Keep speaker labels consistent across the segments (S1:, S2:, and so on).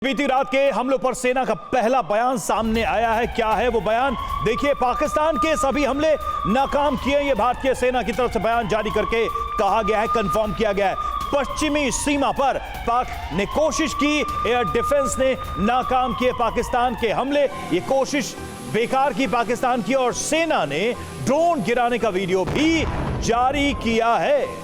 S1: बीती रात के हमलों पर सेना का पहला बयान सामने आया है। क्या है वो बयान? देखिए, पाकिस्तान के सभी हमले नाकाम किए। ये भारतीय सेना की तरफ से बयान जारी करके कहा गया है, कंफर्म किया गया है। पश्चिमी सीमा पर पाक ने कोशिश की, एयर डिफेंस ने नाकाम किए पाकिस्तान के हमले। ये कोशिश बेकार की पाकिस्तान की, और सेना ने ड्रोन गिराने का वीडियो भी जारी किया है।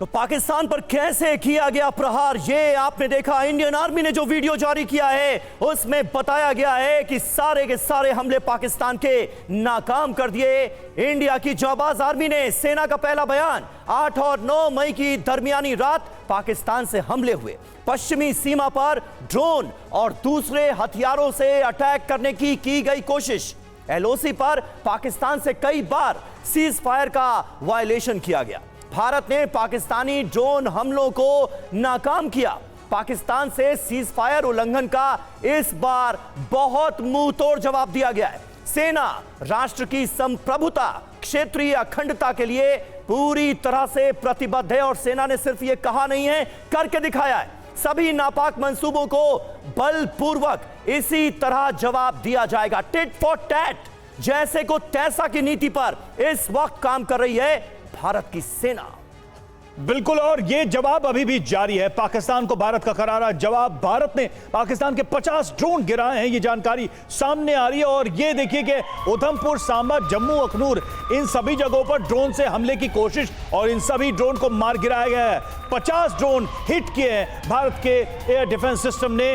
S2: तो पाकिस्तान पर कैसे किया गया प्रहार, ये आपने देखा। इंडियन आर्मी ने जो वीडियो जारी किया है उसमें बताया गया है कि सारे के सारे हमले पाकिस्तान के नाकाम कर दिए इंडिया की जांबाज आर्मी ने। सेना का पहला बयान, 8 और 9 मई की दरमियानी रात पाकिस्तान से हमले हुए। पश्चिमी सीमा पर ड्रोन और दूसरे हथियारों से अटैक करने की गई कोशिश। एलओसी पर पाकिस्तान से कई बार सीज फायर का वायलेशन किया गया। भारत ने पाकिस्तानी ड्रोन हमलों को नाकाम किया। पाकिस्तान से सीज फायर उल्लंघन का इस बार बहुत मुंह तोड़ जवाब दिया गया है। सेना राष्ट्र की संप्रभुता, क्षेत्रीय अखंडता के लिए पूरी तरह से प्रतिबद्ध है, और सेना ने सिर्फ ये कहा नहीं है, करके दिखाया है। सभी नापाक मंसूबों को बलपूर्वक इसी तरह जवाब दिया जाएगा। टिट फॉर टैट, जैसे को तैसा की नीति पर इस वक्त काम कर रही है भारत की सेना।
S1: बिल्कुल, और ये जवाब अभी भी जारी है। पाकिस्तान को भारत का करारा जवाब। भारत ने पाकिस्तान के 50 ड्रोन गिराए हैं, ये जानकारी सामने आ रही है। और ये देखिए कि उधमपुर, सांबा, जम्मू, अखनूर, इन सभी जगहों पर ड्रोन से हमले की कोशिश, और इन सभी ड्रोन को मार गिराया गया है। 50 ड्रोन हिट किए हैं भारत के एयर डिफेंस सिस्टम ने।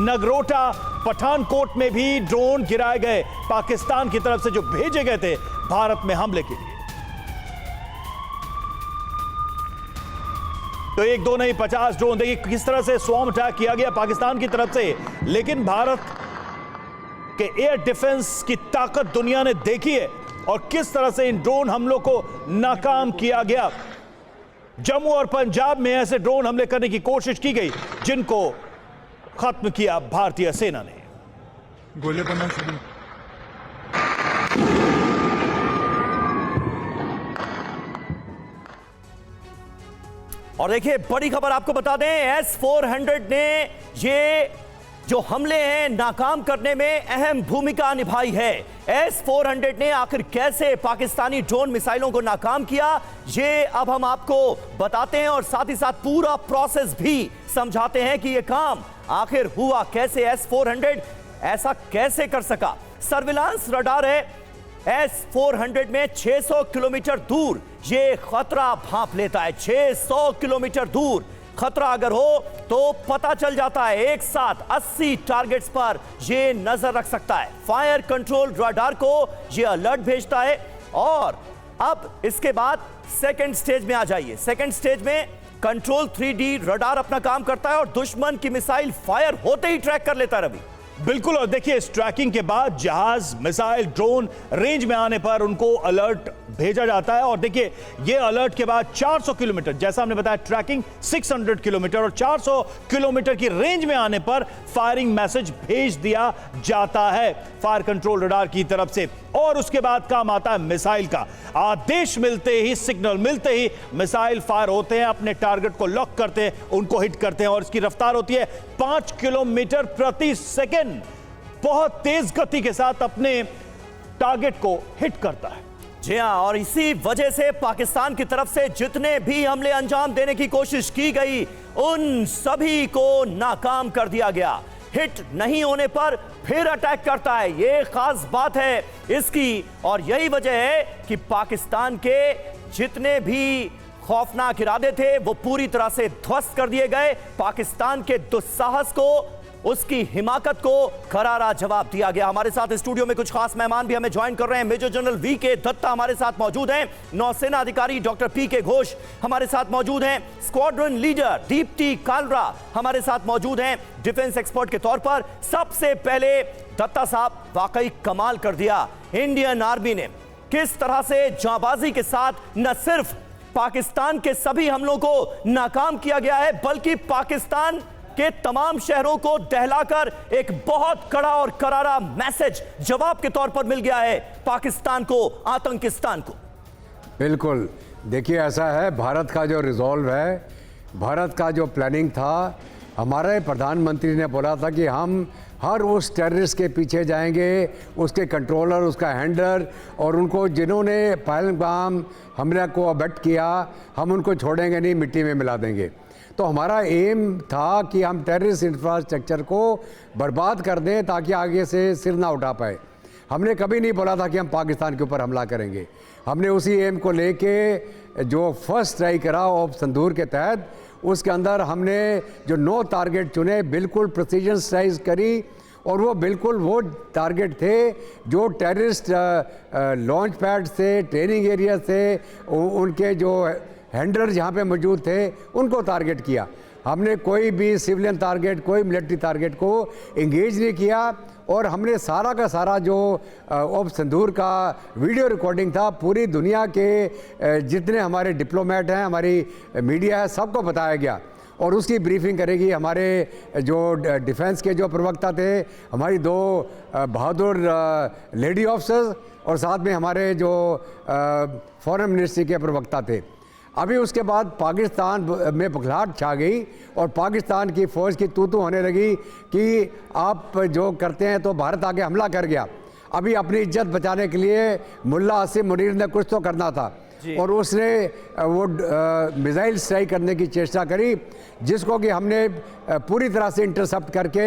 S1: नगरोटा, पठानकोट में भी ड्रोन गिराए गए, पाकिस्तान की तरफ से जो भेजे गए थे भारत में हमले के लिए। तो एक दो नहीं, 50 ड्रोन। देखिए किस तरह से स्वॉर्म अटैक किया गया पाकिस्तान की तरफ से। लेकिन भारत के एयर डिफेंस की ताकत दुनिया ने देखी है, और किस तरह से इन ड्रोन हमलों को नाकाम किया गया। जम्मू और पंजाब में ऐसे ड्रोन हमले करने की कोशिश की गई, जिनको खत्म किया भारतीय सेना ने।
S3: गोले बनना शुरू।
S2: और देखिए, बड़ी खबर आपको बता दें, S-400 ने ये जो हमले हैं नाकाम करने में अहम भूमिका निभाई है। S-400 ने आखिर कैसे पाकिस्तानी ड्रोन मिसाइलों को नाकाम किया, ये अब हम आपको बताते हैं, और साथ ही साथ पूरा प्रोसेस भी समझाते हैं कि ये काम आखिर हुआ कैसे। S-400 ऐसा कैसे कर सका? सर्विलांस रडार है S-400 में 600 किलोमीटर दूर ये खतरा भांप लेता है। 600 किलोमीटर दूर खतरा अगर हो तो पता चल जाता है। एक साथ 80 टारगेट्स पर ये नजर रख सकता है। फायर कंट्रोल रडार को ये अलर्ट भेजता है। और अब इसके बाद सेकंड स्टेज में आ जाइए। सेकंड स्टेज में कंट्रोल 3D रडार अपना काम करता है, और दुश्मन की मिसाइल फायर होते ही ट्रैक कर लेता है। रवि,
S1: बिल्कुल, और देखिए इस ट्रैकिंग के बाद जहाज, मिसाइल, ड्रोन रेंज में आने पर उनको अलर्ट भेजा जाता है। और देखिए ये अलर्ट के बाद 400 किलोमीटर, जैसा हमने बताया, ट्रैकिंग 600 किलोमीटर और 400 किलोमीटर की रेंज में आने पर फायरिंग मैसेज भेज दिया जाता है फायर कंट्रोल रडार की तरफ से। और उसके बाद काम आता है मिसाइल का। आदेश मिलते ही, सिग्नल मिलते ही मिसाइल फायर होते हैं, अपने टारगेट को लॉक करते हैं, उनको हिट करते हैं। और इसकी रफ्तार होती है 5 किलोमीटर प्रति सेकंड। बहुत तेज गति के साथ अपने टारगेट को हिट करता है।
S2: जी हां, और इसी वजह से पाकिस्तान की तरफ से जितने भी हमले अंजाम देने की कोशिश की गई, उन सभी को नाकाम कर दिया गया। हिट नहीं होने पर फिर अटैक करता है, ये खास बात है इसकी। और यही वजह है कि पाकिस्तान के जितने भी खौफनाक इरादे थे वो पूरी तरह से ध्वस्त कर दिए गए। पाकिस्तान के दुस्साहस को, उसकी हिमाकत को करारा जवाब दिया गया। हमारे साथ स्टूडियो में कुछ खास मेहमान भी हमें ज्वाइन कर रहे हैं। Major general VK. दत्ता हमारे साथ मौजूद हैं। नौसेना अधिकारी डॉक्टर पी.के. घोष हमारे साथ मौजूद हैं। स्क्वाड्रन लीडर दीप्ति कालरा हमारे साथ मौजूद हैं, डिफेंस एक्सपर्ट के तौर पर। सबसे पहले दत्ता साहब, वाकई कमाल कर दिया इंडियन आर्मी ने। किस तरह से जांबाजी के साथ न सिर्फ पाकिस्तान के सभी हमलों को नाकाम किया गया है, बल्कि पाकिस्तान के तमाम शहरों को दहलाकर एक बहुत कड़ा और करारा मैसेज जवाब के तौर पर मिल गया है पाकिस्तान को, आतंकिस्तान को।
S3: बिल्कुल, देखिए ऐसा है, भारत का जो रिजॉल्व है
S4: भारत का जो प्लानिंग था, हमारे प्रधानमंत्री ने बोला था कि हम हर उस टेररिस्ट के पीछे जाएंगे, उसके कंट्रोलर, उसका हैंडलर, और उनको जिन्होंने पहलगाम हमले को अबेट किया, हम उनको छोड़ेंगे नहीं, मिट्टी में मिला देंगे। तो हमारा एम था कि हम टेररिस्ट इंफ्रास्ट्रक्चर को बर्बाद कर दें ताकि आगे से सिर ना उठा पाए। हमने कभी नहीं बोला था कि हम पाकिस्तान के ऊपर हमला करेंगे। हमने उसी एम को लेके जो फर्स्ट स्ट्राइक करा ऑफ संदूर के तहत, उसके अंदर हमने जो 9 टारगेट चुने, बिल्कुल प्रिसीजन स्ट्राइक करी, और वो बिल्कुल वो टारगेट थे जो टेररिस्ट लॉन्च पैड से, ट्रेनिंग एरिया से, उनके जो हैंडलर जहाँ पे मौजूद थे, उनको टारगेट किया। हमने कोई भी सिविलियन टारगेट, कोई मिलिट्री टारगेट को इंगेज नहीं किया, और हमने सारा का सारा जो ऑफ संदूर का वीडियो रिकॉर्डिंग था, पूरी दुनिया के जितने हमारे डिप्लोमेट हैं, हमारी मीडिया है, सबको बताया गया। और उसकी ब्रीफिंग करेगी हमारे जो डिफेंस के जो प्रवक्ता थे, हमारी 2 बहादुर लेडी ऑफिसर्स, और साथ में हमारे जो फॉरेन मिनिस्ट्री के प्रवक्ता थे। अभी उसके बाद पाकिस्तान में बखलाहट छा गई, और पाकिस्तान की फ़ौज की तू होने लगी कि आप जो करते हैं तो भारत आके हमला कर गया। अभी अपनी इज्जत बचाने के लिए मुल्ला आसिम मुनीर ने कुछ तो करना था, और उसने वो मिसाइल स्ट्राइक करने की चेष्टा करी, जिसको कि हमने पूरी तरह से इंटरसेप्ट करके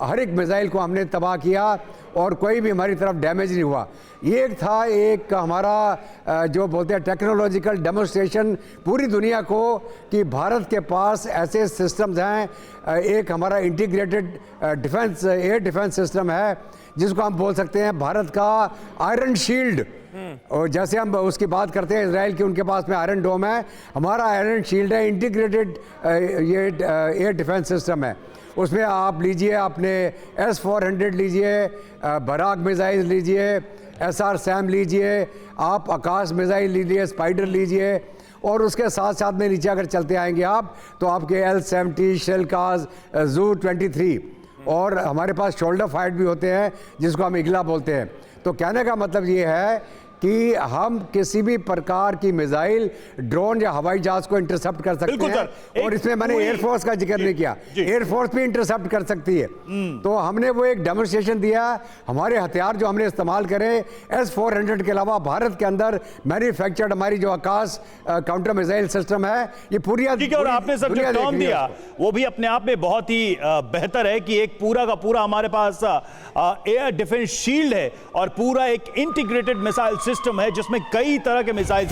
S4: हर एक मिसाइल को हमने तबाह किया, और कोई भी हमारी तरफ डैमेज नहीं हुआ। ये था एक हमारा जो बोलते हैं टेक्नोलॉजिकल डेमोन्स्ट्रेशन पूरी दुनिया को कि भारत के पास ऐसे सिस्टम्स हैं। एक हमारा integrated defence air defence system है, जिसको हम बोल सकते हैं भारत का आयरन शील्ड। और जैसे हम उसकी बात करते हैं इजराइल की, उनके पास में आयरन डोम है, हमारा आयरन शील्ड है, इंटीग्रेटेड ये एयर डिफेंस सिस्टम है। उसमें आप लीजिए, आपने S-400 लीजिए, बराक मिसाइल लीजिए, SR सैम लीजिए, आप आकाश मिसाइल लीजिए, स्पाइडर लीजिए, और उसके साथ साथ में नीचे अगर चलते आएंगे आप तो आपके L-70, शेलकाज, ZU-23, और हमारे पास शोल्डर फाइट भी होते हैं जिसको हम इगला बोलते हैं। तो कहने का मतलब ये है कि हम किसी भी प्रकार की मिसाइल, ड्रोन या हवाई जहाज को इंटरसेप्ट कर सकते हैं, और इसमें मैंने एयरफोर्स का जिक्र नहीं किया, एयरफोर्स भी इंटरसेप्ट कर सकती है। तो हमने वो एक डेमोन्स्ट्रेशन दिया। हमारे हथियार जो हमने इस्तेमाल करे, S-400 के अलावा भारत के अंदर मैन्युफैक्चर्ड हमारी जो आकाश काउंटर मिसाइल सिस्टम है, ये पूरी
S1: और आपने सर जो टर्म दिया वो भी अपने आप में बहुत ही बेहतर है कि एक पूरा का पूरा हमारे पास एयर डिफेंस शील्ड है, और पूरा एक इंटीग्रेटेड मिसाइल सिस्टम है जिसमें कई तरह के मिसाइल्स हैं।